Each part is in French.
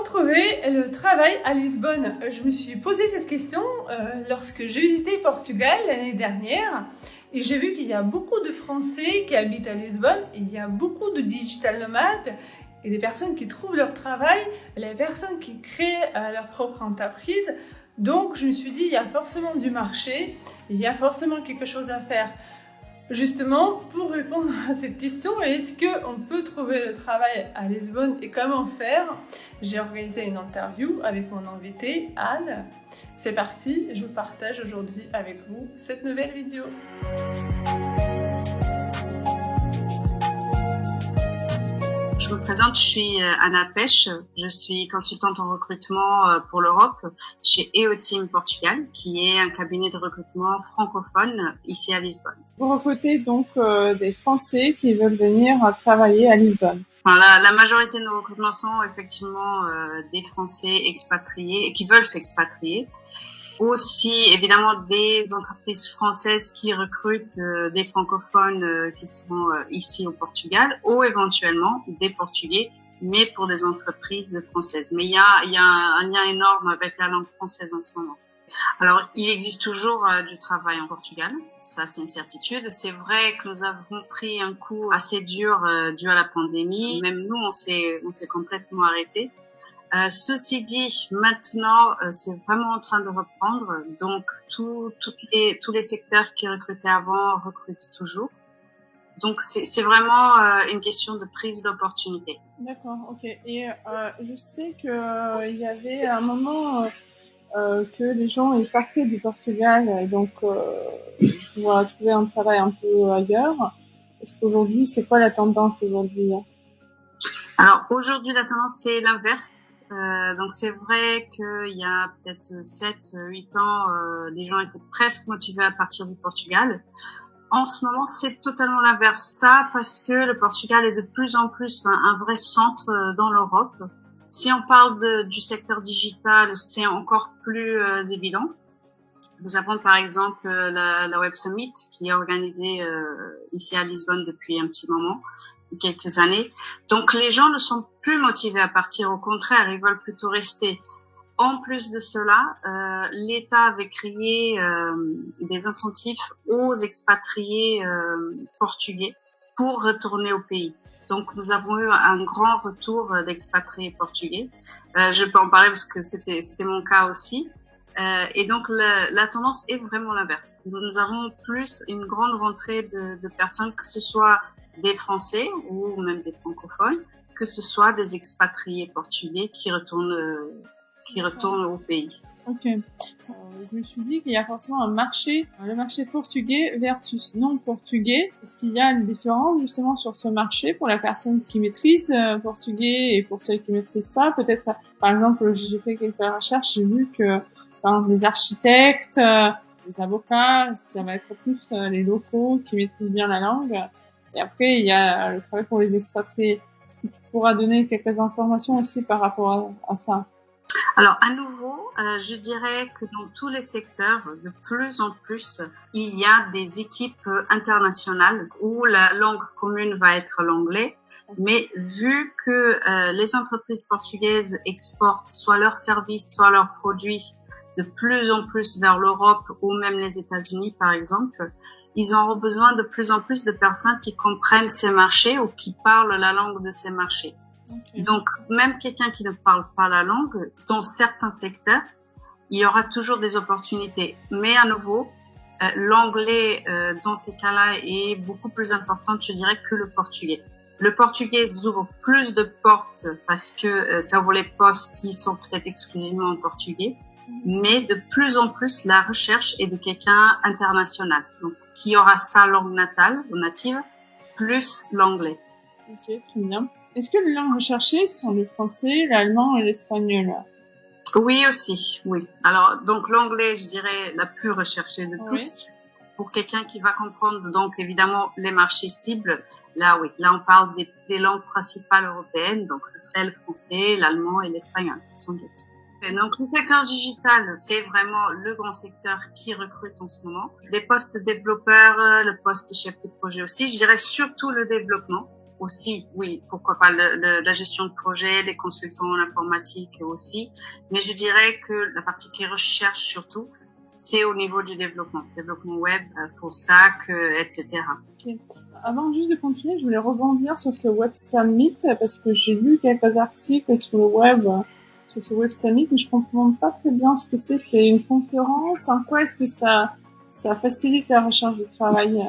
trouver le travail à Lisbonne? Je me suis posé cette question lorsque j'ai visité Portugal l'année dernière et j'ai vu qu'il y a beaucoup de Français qui habitent à Lisbonne et il y a beaucoup de digital nomades et des personnes qui trouvent leur travail, les personnes qui créent leur propre entreprise. Donc je me suis dit, il y a forcément du marché, il y a forcément quelque chose à faire. Justement, pour répondre à cette question, est-ce qu'on peut trouver le travail à Lisbonne et comment faire? J'ai organisé une interview avec mon invité, Anne. C'est parti, je partage aujourd'hui avec vous cette nouvelle vidéo. Je me présente, je suis Anna Pêche, je suis consultante en recrutement pour l'Europe chez EOTeam Portugal, qui est un cabinet de recrutement francophone ici à Lisbonne. Vous recrutez donc des Français qui veulent venir travailler à Lisbonne. Enfin, la majorité de nos recrutements sont effectivement des Français expatriés et qui veulent s'expatrier. Aussi, évidemment, des entreprises françaises qui recrutent des francophones qui sont ici au Portugal, ou éventuellement des Portugais, mais pour des entreprises françaises. Mais il y a un lien énorme avec la langue française en ce moment. Alors, il existe toujours du travail en Portugal, ça c'est une certitude. C'est vrai que nous avons pris un coup assez dur dû à la pandémie. Même nous, on s'est complètement arrêté. Ceci dit, maintenant, c'est vraiment en train de reprendre. Donc, tous les secteurs qui recrutaient avant recrutent toujours. Donc, c'est vraiment une question de prise d'opportunité. D'accord, ok. Et je sais que il y avait un moment que les gens ils partaient du Portugal, donc pour trouver un travail un peu ailleurs. Est-ce qu'aujourd'hui, c'est quoi la tendance aujourd'hui? Alors, aujourd'hui, la tendance, c'est l'inverse. Donc c'est vrai qu'il y a peut-être 7-8 ans, les gens étaient presque motivés à partir du Portugal. En ce moment, c'est totalement l'inverse. Ça parce que le Portugal est de plus en plus un vrai centre dans l'Europe. Si on parle du secteur digital, c'est encore plus évident. Nous avons par exemple la Web Summit qui est organisée ici à Lisbonne depuis un petit moment, quelques années. Donc les gens ne sont plus motivés à partir, au contraire, ils veulent plutôt rester. En plus de cela, l'État avait créé des incentives aux expatriés portugais pour retourner au pays. Donc nous avons eu un grand retour d'expatriés portugais. Je peux en parler parce que c'était mon cas aussi. Et donc la tendance est vraiment l'inverse. Nous avons plus une grande rentrée de personnes, que ce soit des Français ou même des francophones, que ce soit des expatriés portugais qui retournent au pays. Ok. Je me suis dit qu'il y a forcément un marché, le marché portugais versus non portugais. Est-ce qu'il y a une différence justement sur ce marché pour la personne qui maîtrise portugais et pour celle qui maîtrise pas? Peut-être, par exemple, j'ai fait quelques recherches, j'ai vu que par exemple, les architectes, les avocats, ça va être plus les locaux qui maîtrisent bien la langue. Et après, il y a le travail pour les expatriés. Est-ce que tu pourras donner quelques informations aussi par rapport à ça? Alors, à nouveau, je dirais que dans tous les secteurs, de plus en plus, il y a des équipes internationales où la langue commune va être l'anglais. Mais vu que les entreprises portugaises exportent soit leurs services, soit leurs produits de plus en plus vers l'Europe ou même les États-Unis, par exemple, ils auront besoin de plus en plus de personnes qui comprennent ces marchés ou qui parlent la langue de ces marchés. Okay. Donc, même quelqu'un qui ne parle pas la langue, dans certains secteurs, il y aura toujours des opportunités. Mais à nouveau, l'anglais, dans ces cas-là, est beaucoup plus important, je dirais, que le portugais. Le portugais ouvre plus de portes parce que ça ouvre les postes qui sont peut-être exclusivement en portugais. Mais de plus en plus, la recherche est de quelqu'un international, donc qui aura sa langue natale ou native, plus l'anglais. Ok, très bien. Est-ce que les langues recherchées sont le français, l'allemand et l'espagnol? Oui, aussi, oui. Alors, donc l'anglais, je dirais, la plus recherchée de tous. Pour quelqu'un qui va comprendre, donc évidemment, les marchés cibles, là, oui. Là, on parle des langues principales européennes, donc ce serait le français, l'allemand et l'espagnol, sans doute. Et donc, le secteur digital, c'est vraiment le grand secteur qui recrute en ce moment. Les postes développeurs, le poste chef de projet aussi, je dirais surtout le développement. aussi, oui, pourquoi pas la gestion de projet, les consultants en informatique aussi. Mais je dirais que la partie qui recherche surtout, c'est au niveau du développement web, full stack, etc. Okay. Avant juste de continuer, je voulais rebondir sur ce Web Summit parce que j'ai lu quelques articles sur le web, sur ce Web Summit, mais je comprends pas très bien ce que c'est. C'est une conférence. En quoi est-ce que ça facilite la recherche de travail?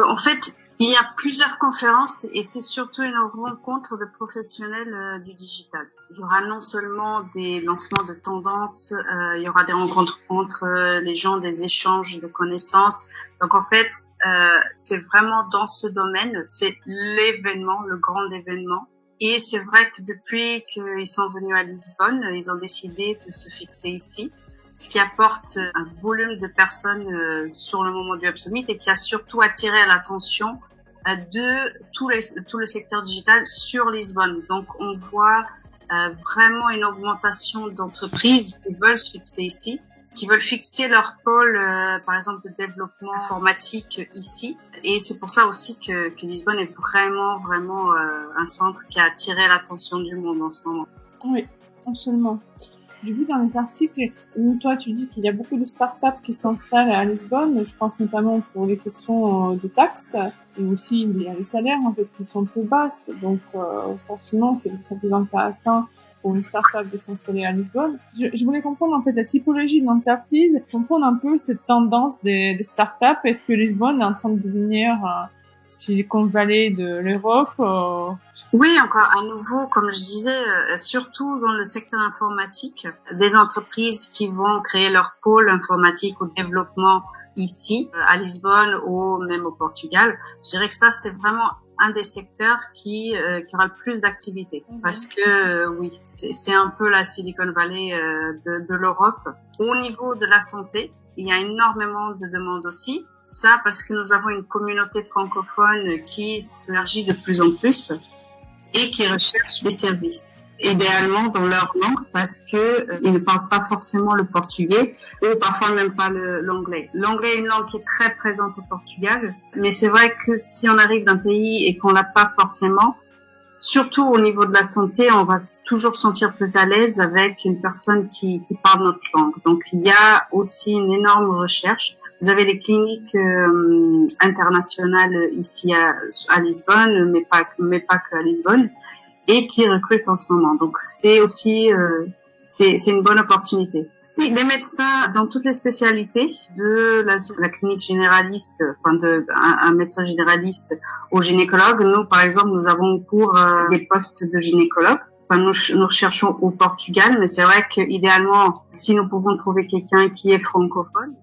En fait, il y a plusieurs conférences et c'est surtout une rencontre de professionnels du digital. Il y aura non seulement des lancements de tendances, il y aura des rencontres entre les gens, des échanges de connaissances. Donc en fait, c'est vraiment dans ce domaine, c'est l'événement, le grand événement. Et c'est vrai que depuis qu'ils sont venus à Lisbonne, ils ont décidé de se fixer ici, ce qui apporte un volume de personnes sur le moment du Web Summit et qui a surtout attiré l'attention de tout le secteur digital sur Lisbonne. Donc, on voit vraiment une augmentation d'entreprises qui veulent se fixer ici, qui veulent fixer leur pôle, par exemple, de développement informatique ici. Et c'est pour ça aussi que Lisbonne est vraiment un centre qui a attiré l'attention du monde en ce moment. Oui, absolument. J'ai vu dans les articles où toi tu dis qu'il y a beaucoup de startups qui s'installent à Lisbonne. Je pense notamment pour les questions de taxes et aussi il y a les salaires en fait qui sont plus basses. Donc forcément c'est plus intéressant pour une startup de s'installer à Lisbonne. Je voulais comprendre en fait la typologie de l'entreprise, comprendre un peu cette tendance des startups. Est-ce que Lisbonne est en train de devenir Silicon Valley de l'Europe? Oui, encore à nouveau, comme je disais, surtout dans le secteur informatique, des entreprises qui vont créer leur pôle informatique au développement ici, à Lisbonne ou même au Portugal. Je dirais que ça, c'est vraiment un des secteurs qui aura le plus d'activité. Parce que, oui, c'est un peu la Silicon Valley de l'Europe. Au niveau de la santé, il y a énormément de demandes aussi. Ça, parce que nous avons une communauté francophone qui s'élargit de plus en plus et qui recherche des services, idéalement dans leur langue, parce que ils ne parlent pas forcément le portugais ou parfois même pas l'anglais. L'anglais est une langue qui est très présente au Portugal, mais c'est vrai que si on arrive d'un pays et qu'on l'a pas forcément, surtout au niveau de la santé, on va toujours se sentir plus à l'aise avec une personne qui parle notre langue. Donc il y a aussi une énorme recherche. Vous avez des cliniques internationales ici à Lisbonne, mais pas que à Lisbonne, et qui recrutent en ce moment. Donc c'est aussi c'est une bonne opportunité. Oui, les médecins dans toutes les spécialités, de la clinique généraliste, enfin un médecin généraliste au gynécologue. Nous, par exemple, nous avons pour des postes de gynécologue. Enfin, nous recherchons au Portugal, mais c'est vrai qu'idéalement, si nous pouvons trouver quelqu'un qui est francophone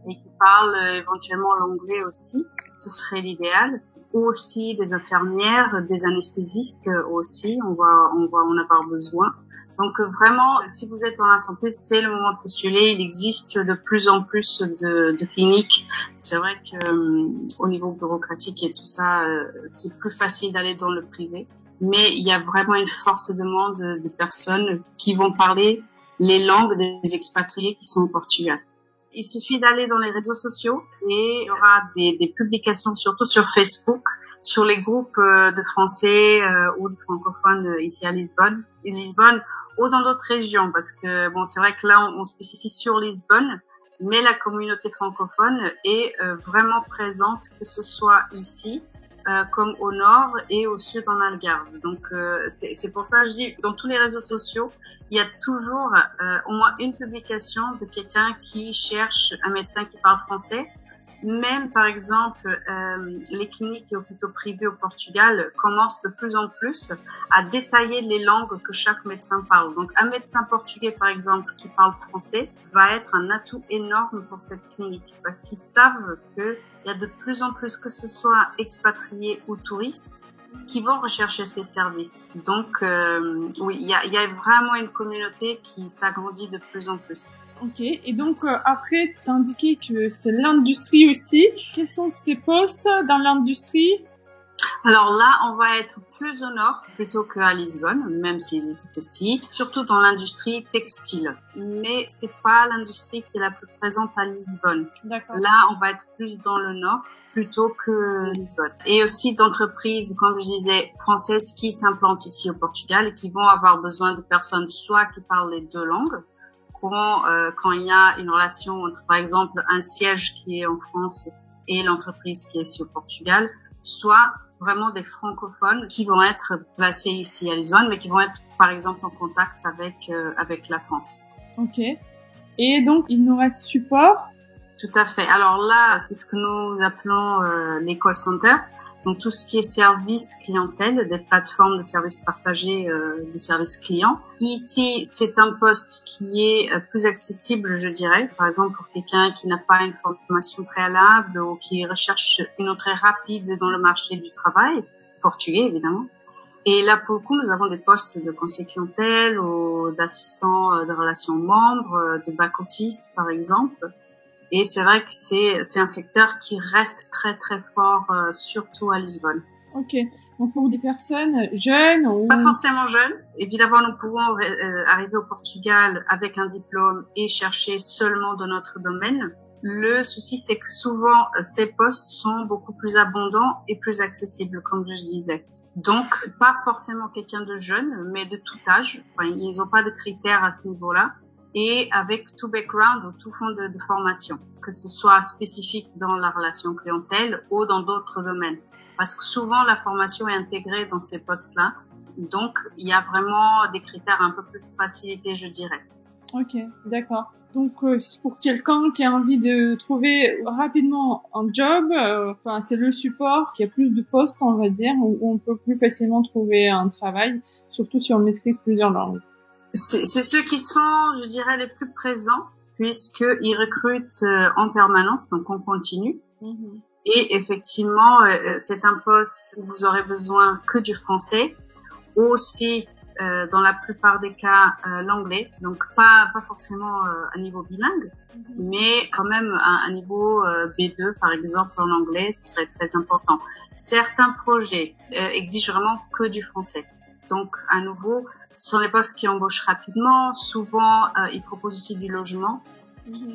et qui parle éventuellement l'anglais aussi, ce serait l'idéal. Ou aussi des infirmières, des anesthésistes aussi, on va en avoir besoin. Donc vraiment, si vous êtes dans la santé, c'est le moment de postuler. Il existe de plus en plus de cliniques. C'est vrai que au niveau bureaucratique et tout ça, c'est plus facile d'aller dans le privé. Mais il y a vraiment une forte demande de personnes qui vont parler les langues des expatriés qui sont au Portugal. Il suffit d'aller dans les réseaux sociaux et il y aura des publications, surtout sur Facebook, sur les groupes de Français ou de francophones ici à Lisbonne ou dans d'autres régions, parce que bon, c'est vrai que là on spécifie sur Lisbonne, mais la communauté francophone est vraiment présente, que ce soit ici comme au nord et au sud en Algarve. Donc c'est pour ça que je dis, dans tous les réseaux sociaux, il y a toujours au moins une publication de quelqu'un qui cherche un médecin qui parle français. Même par exemple, les cliniques et hôpitaux privés au Portugal commencent de plus en plus à détailler les langues que chaque médecin parle. Donc un médecin portugais par exemple qui parle français va être un atout énorme pour cette clinique, parce qu'ils savent qu'il y a de plus en plus, que ce soit expatriés ou touristes, qui vont rechercher ces services. Donc oui, il y a vraiment une communauté qui s'agrandit de plus en plus. Ok, et donc après, t'as indiqué que c'est l'industrie aussi. Quels sont ces postes dans l'industrie? Alors là, on va être plus au nord plutôt qu'à Lisbonne, même s'il existe aussi, surtout dans l'industrie textile. Mais c'est pas l'industrie qui est la plus présente à Lisbonne. D'accord. Là, on va être plus dans le nord plutôt que Lisbonne. Et aussi d'entreprises, comme je disais, françaises qui s'implantent ici au Portugal et qui vont avoir besoin de personnes soit qui parlent les deux langues, quand il y a une relation entre, par exemple, un siège qui est en France et l'entreprise qui est ici au Portugal, soit vraiment des francophones qui vont être placés ici à Lisbonne, mais qui vont être, par exemple, en contact avec la France. Ok. Et donc, il nous reste support. Tout à fait. Alors là, c'est ce que nous appelons les call centers. Donc tout ce qui est service clientèle, des plateformes de services partagés, de services clients. Ici, c'est un poste qui est plus accessible, je dirais. Par exemple, pour quelqu'un qui n'a pas une formation préalable ou qui recherche une entrée rapide dans le marché du travail, portugais évidemment. Et là, pour le coup, nous avons des postes de conseiller clientèle ou d'assistant de relations membres, de back-office, par exemple. Et c'est vrai que c'est un secteur qui reste très très fort, surtout à Lisbonne. Ok. Donc pour des personnes jeunes ou... Pas forcément jeunes. Évidemment, nous pouvons arriver au Portugal avec un diplôme et chercher seulement dans notre domaine. Le souci, c'est que souvent, ces postes sont beaucoup plus abondants et plus accessibles, comme je disais. Donc, pas forcément quelqu'un de jeune, mais de tout âge. Enfin, ils n'ont pas de critères à ce niveau-là. Et avec tout background ou tout fond de formation, que ce soit spécifique dans la relation clientèle ou dans d'autres domaines. Parce que souvent, la formation est intégrée dans ces postes-là. Donc, il y a vraiment des critères un peu plus facilités, je dirais. Ok, d'accord. Donc, pour quelqu'un qui a envie de trouver rapidement un job, c'est le support qui a plus de postes, on va dire, où on peut plus facilement trouver un travail, surtout si on maîtrise plusieurs langues. C'est ceux qui sont, je dirais, les plus présents, puisqu'ils recrutent en permanence, donc on continue. Mm-hmm. Et effectivement, c'est un poste où vous aurez besoin que du français, ou aussi, dans la plupart des cas, l'anglais. Donc pas forcément un niveau bilingue, mais quand même un niveau B2, par exemple, en anglais, serait très important. Certains projets exigent vraiment que du français. Donc, à nouveau, ce sont des postes qui embauchent rapidement. Souvent, ils proposent aussi du logement.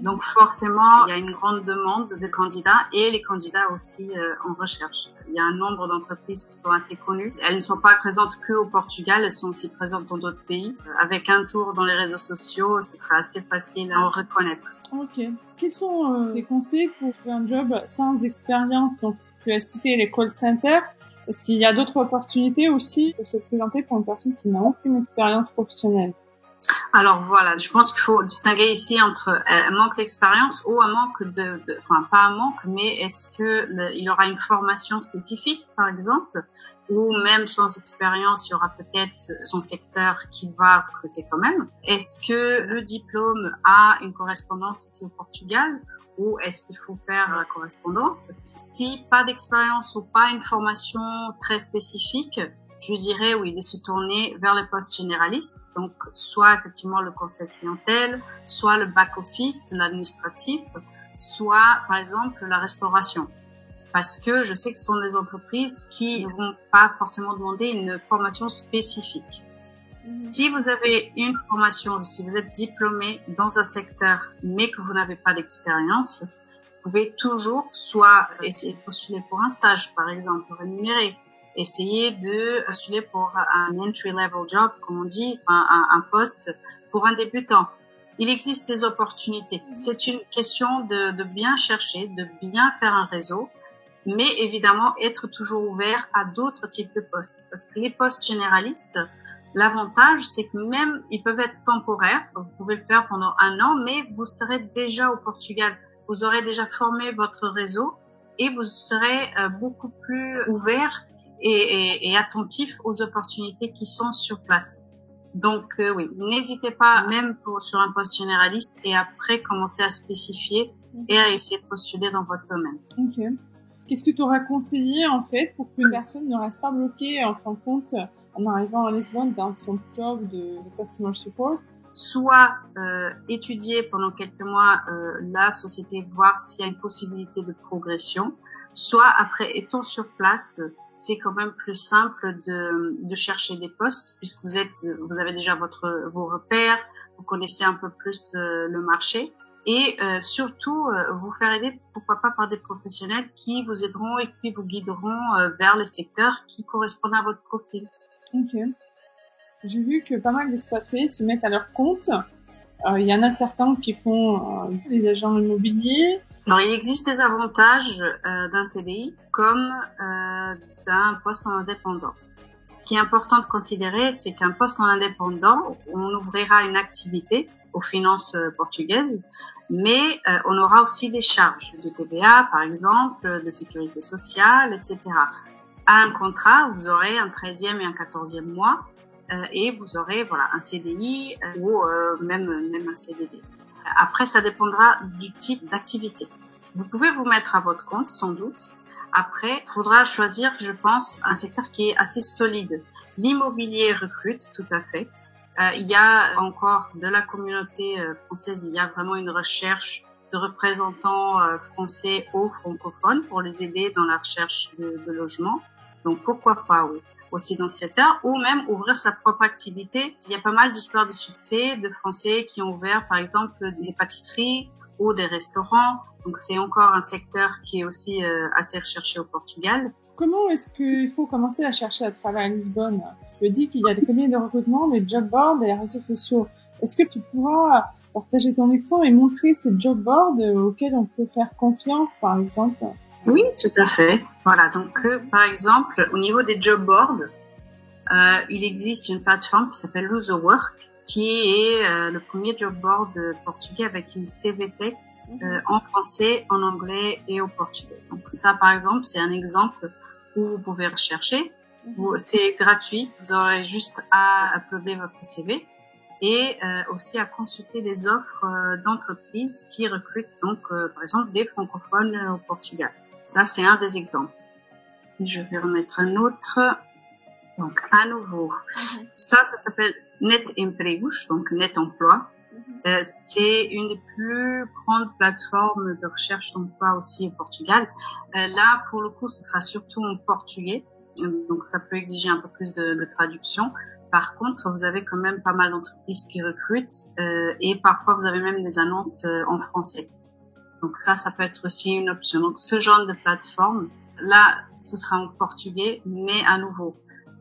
Donc, forcément, il y a une grande demande de candidats et les candidats aussi en recherche. Il y a un nombre d'entreprises qui sont assez connues. Elles ne sont pas présentes que au Portugal, elles sont aussi présentes dans d'autres pays. Avec un tour dans les réseaux sociaux, ce sera assez facile à en reconnaître. Ok. Quels sont tes conseils pour faire un job sans expérience? Donc, tu as cité les call centers. Est-ce qu'il y a d'autres opportunités aussi pour se présenter pour une personne qui n'a aucune expérience professionnelle? Alors voilà, je pense qu'il faut distinguer ici entre un manque d'expérience ou un manque enfin pas un manque, mais est-ce que il y aura une formation spécifique, par exemple, ou même sans expérience, il y aura peut-être son secteur qui va recruter quand même. Est-ce que le diplôme a une correspondance ici au Portugal? Ou est-ce qu'il faut faire la correspondance? Si pas d'expérience ou pas une formation très spécifique, je dirais oui, de se tourner vers les postes généralistes. Donc, soit effectivement le conseil clientèle, soit le back-office, l'administratif, soit par exemple la restauration. Parce que je sais que ce sont des entreprises qui ne vont pas forcément demander une formation spécifique. Si vous avez une formation, si vous êtes diplômé dans un secteur, mais que vous n'avez pas d'expérience, vous pouvez toujours soit essayer de postuler pour un stage, par exemple, rémunéré, essayer de postuler pour un entry-level job, comme on dit, un poste pour un débutant. Il existe des opportunités. C'est une question de bien chercher, de bien faire un réseau, mais évidemment être toujours ouvert à d'autres types de postes. Parce que les postes généralistes, l'avantage, c'est que même, ils peuvent être temporaires. Vous pouvez le faire pendant 1 an, mais vous serez déjà au Portugal. Vous aurez déjà formé votre réseau et vous serez beaucoup plus ouvert et attentif aux opportunités qui sont sur place. Donc oui, n'hésitez pas, même sur un poste généraliste, et après commencer à spécifier et à essayer de postuler dans votre domaine. Ok. Qu'est-ce que tu auras conseillé en fait pour qu'une personne ne reste pas bloquée en fin de compte en arrivant à Lisbonne dans son job de customer support? Soit étudier pendant quelques mois la société, voir s'il y a une possibilité de progression. soit après étant sur place, c'est quand même plus simple de chercher des postes puisque vous avez déjà vos repères, vous connaissez un peu plus le marché et surtout vous faire aider pourquoi pas par des professionnels qui vous aideront et qui vous guideront vers les secteurs qui correspondent à votre profil. Ok. J'ai vu que pas mal d'expatriés se mettent à leur compte. Il y en a certains qui font des agents immobiliers. Alors, il existe des avantages d'un CDI comme d'un poste en indépendant. Ce qui est important de considérer, c'est qu'un poste en indépendant, on ouvrira une activité aux finances portugaises, mais on aura aussi des charges de TVA, par exemple, de sécurité sociale, etc. À un contrat, vous aurez un 13e et un 14e mois et vous aurez un CDI ou même un CDD. Après, ça dépendra du type d'activité. Vous pouvez vous mettre à votre compte, sans doute. Après, il faudra choisir, je pense, un secteur qui est assez solide. L'immobilier recrute, tout à fait. Il y a encore de la communauté française, il y a vraiment une recherche de représentants français ou francophones pour les aider dans la recherche de logement. Donc, pourquoi pas aussi dans ce secteur, ou même ouvrir sa propre activité. Il y a pas mal d'histoires de succès de Français qui ont ouvert, par exemple, des pâtisseries ou des restaurants. Donc, c'est encore un secteur qui est aussi assez recherché au Portugal. Comment est-ce qu'il faut commencer à chercher à travailler à Lisbonne? Tu as dit qu'il y a des cabinets de recrutement, des job boards et les réseaux sociaux. Est-ce que tu pourras partager ton écran et montrer ces job boards auxquels on peut faire confiance, par exemple? Oui, tout à fait. Voilà, donc par exemple, au niveau des job boards, il existe une plateforme qui s'appelle Luso Work, qui est le premier job board portugais avec une CVT en français, en anglais et au portugais. Donc ça, par exemple, c'est un exemple où vous pouvez rechercher. C'est gratuit, vous aurez juste à uploader votre CV et aussi à consulter les offres d'entreprises qui recrutent, donc par exemple des francophones au Portugal. Ça, c'est un des exemples. Je vais remettre un autre. Donc, à nouveau, ça s'appelle Net Empregos, donc Net Emploi. C'est une des plus grandes plateformes de recherche d'emploi aussi au Portugal. Là, pour le coup, ce sera surtout en portugais, donc ça peut exiger un peu plus de traduction. Par contre, vous avez quand même pas mal d'entreprises qui recrutent et parfois vous avez même des annonces en français. Donc ça peut être aussi une option. Donc ce genre de plateforme, là, ce sera en portugais, mais à nouveau,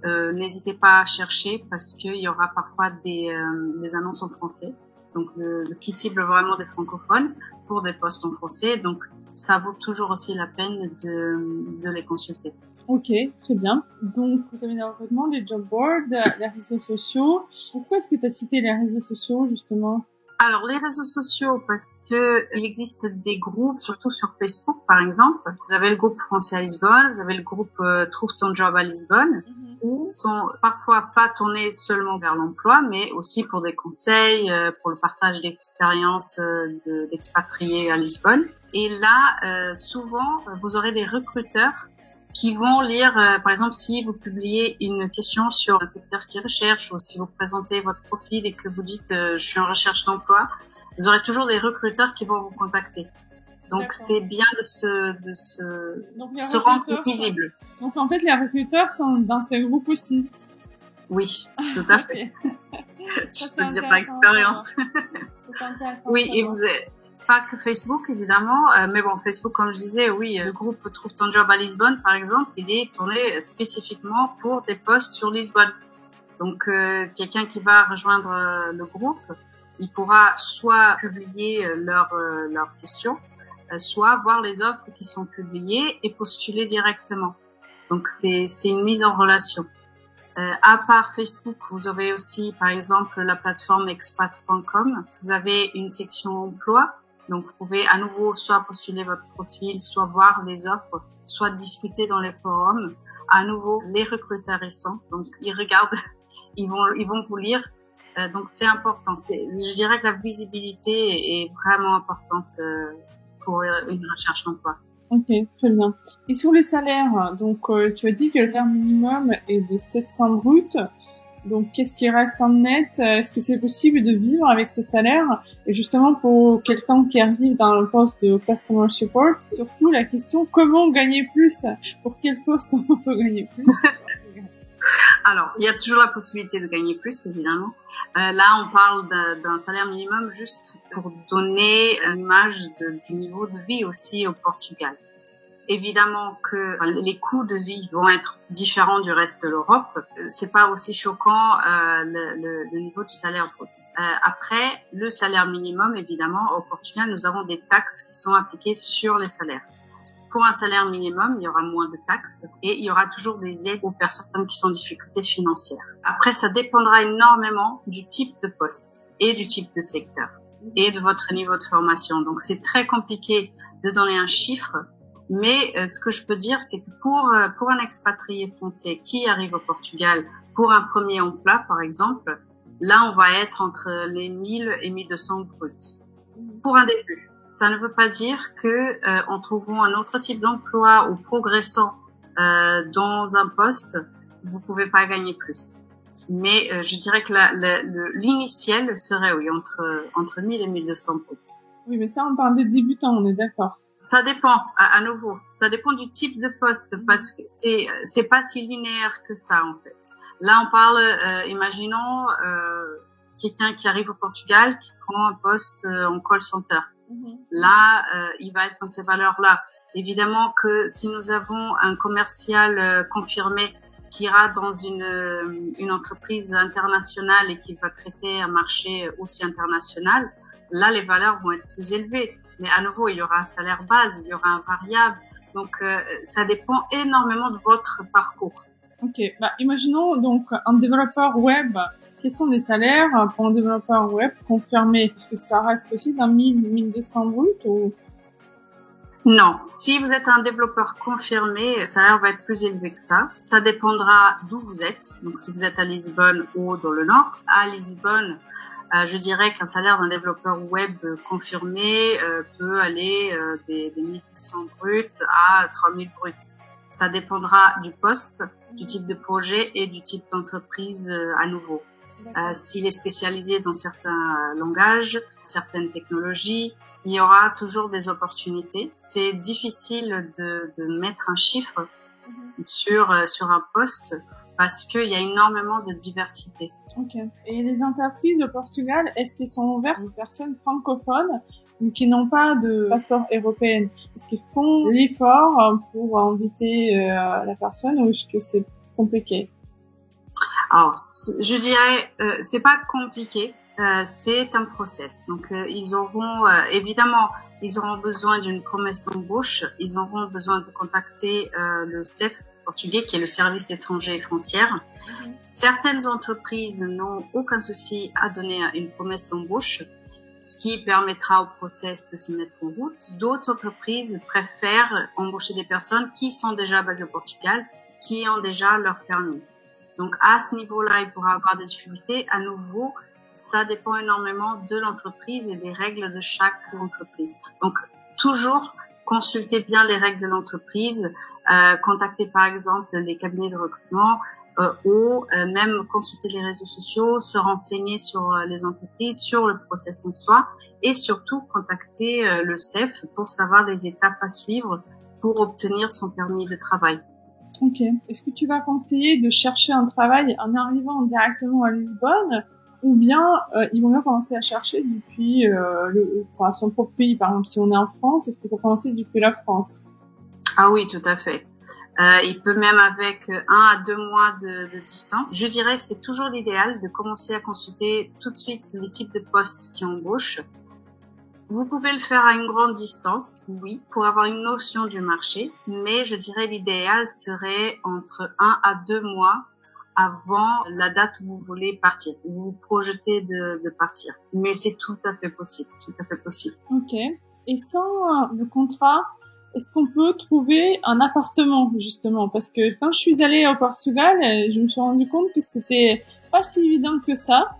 n'hésitez pas à chercher parce qu'il y aura parfois des annonces en français. Donc qui cible vraiment des francophones pour des postes en français. Donc ça vaut toujours aussi la peine de les consulter. Ok, très bien. Donc, vous avez le recrutement, les job boards, les réseaux sociaux. Pourquoi est-ce que tu as cité les réseaux sociaux, justement? Alors, les réseaux sociaux, parce que il existe des groupes, surtout sur Facebook, par exemple. Vous avez le groupe Français à Lisbonne, vous avez le groupe Trouve ton job à Lisbonne, qui sont parfois pas tournés seulement vers l'emploi, mais aussi pour des conseils, pour le partage d'expériences d'expatriés à Lisbonne. Et là, souvent, vous aurez des recruteurs qui vont lire, par exemple, si vous publiez une question sur un secteur qui recherche ou si vous présentez votre profil et que vous dites je suis en recherche d'emploi, vous aurez toujours des recruteurs qui vont vous contacter. Donc c'est bien de se rendre visible. Donc en fait les recruteurs sont dans ces groupes aussi. Oui, tout à fait. Je peux le dire par expérience. C'est intéressant. Oui, et vous êtes pas que Facebook, évidemment, mais bon, Facebook, comme je disais, oui, le groupe Trouve ton job à Lisbonne, par exemple, il est tourné spécifiquement pour des postes sur Lisbonne. Donc, quelqu'un qui va rejoindre le groupe, il pourra soit publier leurs questions, soit voir les offres qui sont publiées et postuler directement. Donc, c'est une mise en relation. À part Facebook, vous avez aussi, par exemple, la plateforme expat.com. Vous avez une section emploi. Donc, vous pouvez à nouveau soit postuler votre profil, soit voir les offres, soit discuter dans les forums. À nouveau, les recruteurs récents. Donc, ils regardent, ils vont vous lire. Donc, c'est important. Je dirais que la visibilité est vraiment importante pour une recherche d'emploi. Ok, très bien. Et sur les salaires, donc tu as dit que le salaire minimum est de 700 bruts. Donc, qu'est-ce qui reste en net? Est-ce que c'est possible de vivre avec ce salaire? Et justement, pour quelqu'un qui arrive dans le poste de customer support, surtout la question, comment gagner plus? Pour quel poste on peut gagner plus? Alors, il y a toujours la possibilité de gagner plus, évidemment. Là, on parle d'un salaire minimum juste pour donner une image du niveau de vie aussi au Portugal. Évidemment que les coûts de vie vont être différents du reste de l'Europe. C'est pas aussi choquant le niveau du salaire brut. Après, le salaire minimum, évidemment, au Portugal, nous avons des taxes qui sont appliquées sur les salaires. Pour un salaire minimum, il y aura moins de taxes et il y aura toujours des aides aux personnes qui sont en difficulté financière. Après, ça dépendra énormément du type de poste et du type de secteur et de votre niveau de formation. Donc, c'est très compliqué de donner un chiffre. Mais ce que je peux dire, c'est que pour un expatrié français qui arrive au Portugal pour un premier emploi, par exemple, là, on va être entre les 1000 et 1200 bruts pour un début. Ça ne veut pas dire que en trouvant un autre type d'emploi ou progressant dans un poste, vous pouvez pas gagner plus. Mais je dirais que l'initial serait oui entre 1000 et 1200 bruts. Oui, mais ça, on parle des débutants, on est d'accord. Ça dépend, à nouveau. Ça dépend du type de poste, parce que c'est pas si linéaire que ça, en fait. Là, on parle, imaginons, quelqu'un qui arrive au Portugal, qui prend un poste en call center. Là, il va être dans ces valeurs-là. Évidemment que si nous avons un commercial confirmé qui ira dans une entreprise internationale et qui va traiter un marché aussi international, là, les valeurs vont être plus élevées. Mais à nouveau, il y aura un salaire base, il y aura un variable. Donc, ça dépend énormément de votre parcours. Ok. Bah, imaginons donc un développeur web. Quels sont les salaires pour un développeur web confirmé? Est-ce que ça reste aussi d'un 1200 bruts ou? Non. Si vous êtes un développeur confirmé, le salaire va être plus élevé que ça. Ça dépendra d'où vous êtes. Donc, si vous êtes à Lisbonne ou dans le Nord. À Lisbonne, je dirais qu'un salaire d'un développeur web confirmé peut aller des 1100 bruts à 3000 bruts. Ça dépendra du poste, du type de projet et du type d'entreprise à nouveau. S'il est spécialisé dans certains langages, certaines technologies, il y aura toujours des opportunités. C'est difficile de mettre un chiffre sur un poste parce qu'il y a énormément de diversité. Ok. Et les entreprises au Portugal, est-ce qu'elles sont ouvertes aux personnes francophones ou qui n'ont pas de passeport européen? Est-ce qu'ils font l'effort pour inviter la personne ou est-ce que c'est compliqué? Alors, je dirais, c'est pas compliqué. C'est un process. Donc, ils auront évidemment, ils auront besoin d'une promesse d'embauche. Ils auront besoin de contacter le CEF portugais, qui est le service d'étrangers et frontières. Certaines entreprises n'ont aucun souci à donner une promesse d'embauche, ce qui permettra au process de se mettre en route. D'autres entreprises préfèrent embaucher des personnes qui sont déjà basées au Portugal, qui ont déjà leur permis. Donc, à ce niveau-là, il pourra avoir des difficultés. À nouveau, ça dépend énormément de l'entreprise et des règles de chaque entreprise. Donc, toujours consultez bien les règles de l'entreprise, contactez par exemple les cabinets de recrutement ou même consulter les réseaux sociaux, se renseigner sur les entreprises, sur le process en soi et surtout contacter le CEF pour savoir les étapes à suivre pour obtenir son permis de travail. Ok. Est-ce que tu vas conseiller de chercher un travail en arrivant directement à Lisbonne ou bien ils vont mieux commencer à chercher depuis son propre pays? Par exemple, si on est en France, est-ce qu'il faut commencer depuis la France? Ah oui, tout à fait. Il peut même avec 1 à 2 mois de distance. Je dirais que c'est toujours l'idéal de commencer à consulter tout de suite les types de postes qui embauchent. Vous pouvez le faire à une grande distance, oui, pour avoir une notion du marché, mais je dirais l'idéal serait entre 1 à 2 mois avant la date où vous voulez partir, où vous vous projetez de partir. Mais c'est tout à fait possible, tout à fait possible. Ok. Et sans le contrat, est-ce qu'on peut trouver un appartement, justement? Parce que quand je suis allée au Portugal, je me suis rendu compte que c'était pas si évident que ça.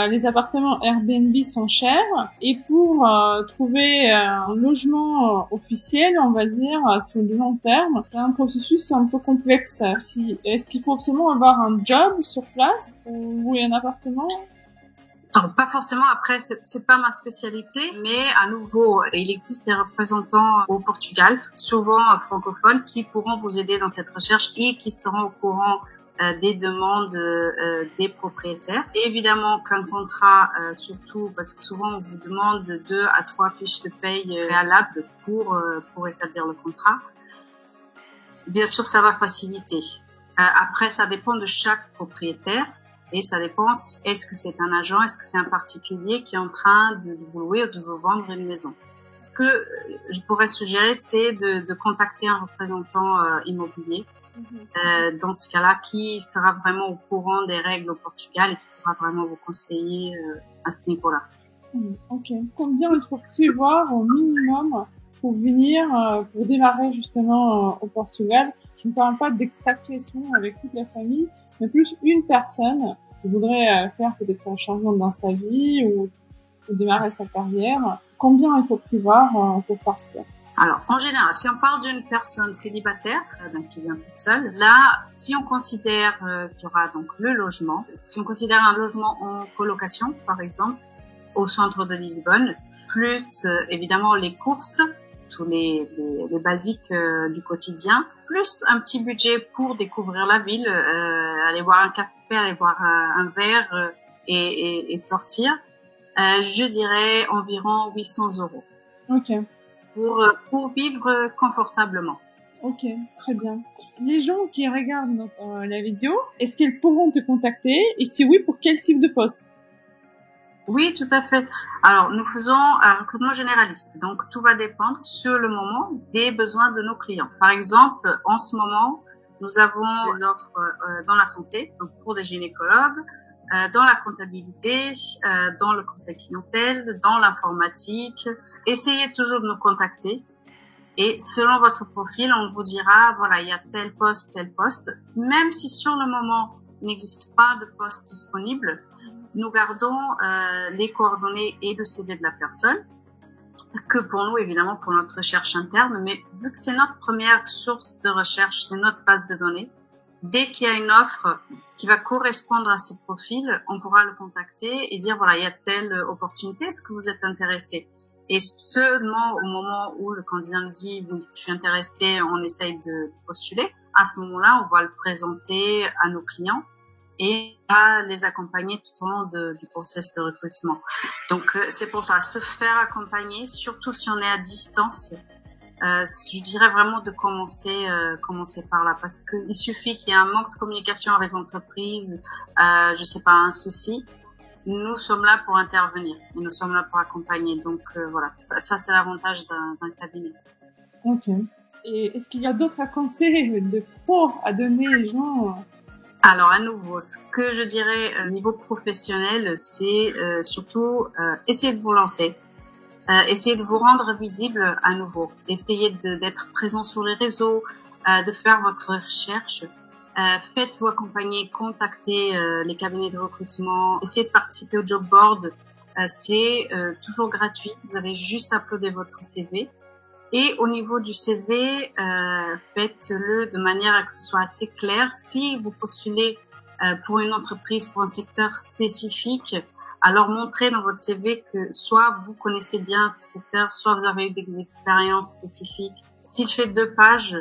les appartements Airbnb sont chers et pour trouver un logement officiel, on va dire, sur le long terme, c'est un processus un peu complexe. Est-ce qu'il faut absolument avoir un job sur place ou louer un appartement? Alors, pas forcément. Après, c'est pas ma spécialité, mais à nouveau, il existe des représentants au Portugal, souvent francophones, qui pourront vous aider dans cette recherche et qui seront au courant des demandes des propriétaires. Et évidemment qu'un contrat, surtout parce que souvent on vous demande 2 à 3 fiches de paye préalables pour établir le contrat. Bien sûr, ça va faciliter. Après, ça dépend de chaque propriétaire. Et ça dépend, est-ce que c'est un agent, est-ce que c'est un particulier qui est en train de vous louer ou de vous vendre une maison. Ce que je pourrais suggérer, c'est de contacter un représentant immobilier. Dans ce cas-là, qui sera vraiment au courant des règles au Portugal et qui pourra vraiment vous conseiller à ce niveau-là. Ok. Combien il faut prévoir au minimum pour venir, pour démarrer justement au Portugal? Je ne parle pas d'expatriation avec toute la famille, mais plus une personne qui voudrait faire peut-être un changement dans sa vie ou démarrer sa carrière. Combien il faut prévoir pour partir? Alors, en général, si on parle d'une personne célibataire, donc qui vient toute seule, là, si on considère qu'il y aura donc le logement, si on considère un logement en colocation, par exemple, au centre de Lisbonne, plus évidemment les courses, tous les basiques du quotidien, plus un petit budget pour découvrir la ville, aller boire un café, aller boire un verre et sortir, je dirais environ 800 €. Ok. Pour vivre confortablement. Ok, très bien. Les gens qui regardent la vidéo, est-ce qu'ils pourront te contacter? Et si oui, pour quel type de poste? Oui, tout à fait. Alors, nous faisons un recrutement généraliste. Donc, tout va dépendre sur le moment des besoins de nos clients. Par exemple, en ce moment, nous avons des offres dans la santé, donc pour des gynécologues, dans la comptabilité, dans le conseil clientèle, dans l'informatique. Essayez toujours de nous contacter. Et selon votre profil, on vous dira, voilà, il y a tel poste. Même si sur le moment, il n'existe pas de poste disponible, nous gardons les coordonnées et le CV de la personne, que pour nous, évidemment, pour notre recherche interne. Mais vu que c'est notre première source de recherche, c'est notre base de données, dès qu'il y a une offre qui va correspondre à ces profils, on pourra le contacter et dire, voilà, il y a telle opportunité, est-ce que vous êtes intéressé? Et seulement au moment où le candidat nous dit, oui, je suis intéressé, on essaye de postuler, à ce moment-là, on va le présenter à nos clients et à les accompagner tout au long du process de recrutement. Donc, c'est pour ça, se faire accompagner, surtout si on est à distance, je dirais vraiment de commencer par là, parce que il suffit qu'il y ait un manque de communication avec l'entreprise, je sais pas, un souci. Nous sommes là pour intervenir et nous sommes là pour accompagner. Donc voilà, ça c'est l'avantage d'un cabinet. Ok. Et est-ce qu'il y a d'autres conseils de pro à donner aux gens? Alors à nouveau, ce que je dirais au niveau professionnel, c'est surtout essayer de vous lancer. Essayez de vous rendre visible à nouveau. Essayez d'être présent sur les réseaux, de faire votre recherche. Faites-vous accompagner, contactez les cabinets de recrutement. Essayez de participer au job board. C'est toujours gratuit. Vous avez juste à uploader votre CV. Et au niveau du CV, faites-le de manière à que ce soit assez clair. Si vous postulez pour une entreprise, pour un secteur spécifique, alors montrez dans votre CV que soit vous connaissez bien ce secteur, soit vous avez eu des expériences spécifiques. S'il fait 2 pages,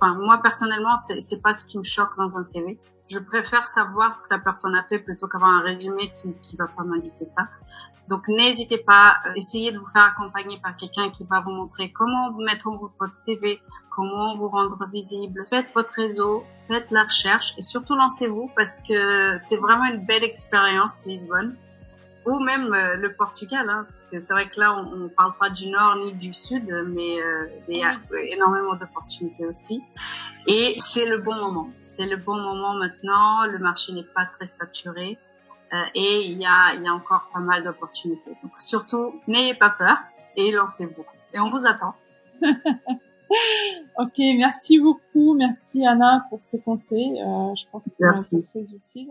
moi personnellement, c'est pas ce qui me choque dans un CV. Je préfère savoir ce que la personne a fait plutôt qu'avoir un résumé qui va pas m'indiquer ça. Donc n'hésitez pas, essayez de vous faire accompagner par quelqu'un qui va vous montrer comment vous mettre en route votre CV, comment vous rendre visible. Faites votre réseau, faites la recherche et surtout lancez-vous parce que c'est vraiment une belle expérience, Lisbonne. Ou même le Portugal, hein, parce que c'est vrai que là, on parle pas du nord ni du sud, mais il y a énormément d'opportunités aussi. Et c'est le bon moment. C'est le bon moment maintenant. Le marché n'est pas très saturé et il y a encore pas mal d'opportunités. Donc surtout, n'ayez pas peur et lancez-vous. Et on vous attend. Ok, merci beaucoup. Merci Anna pour ces conseils. Je pense que c'est très utile.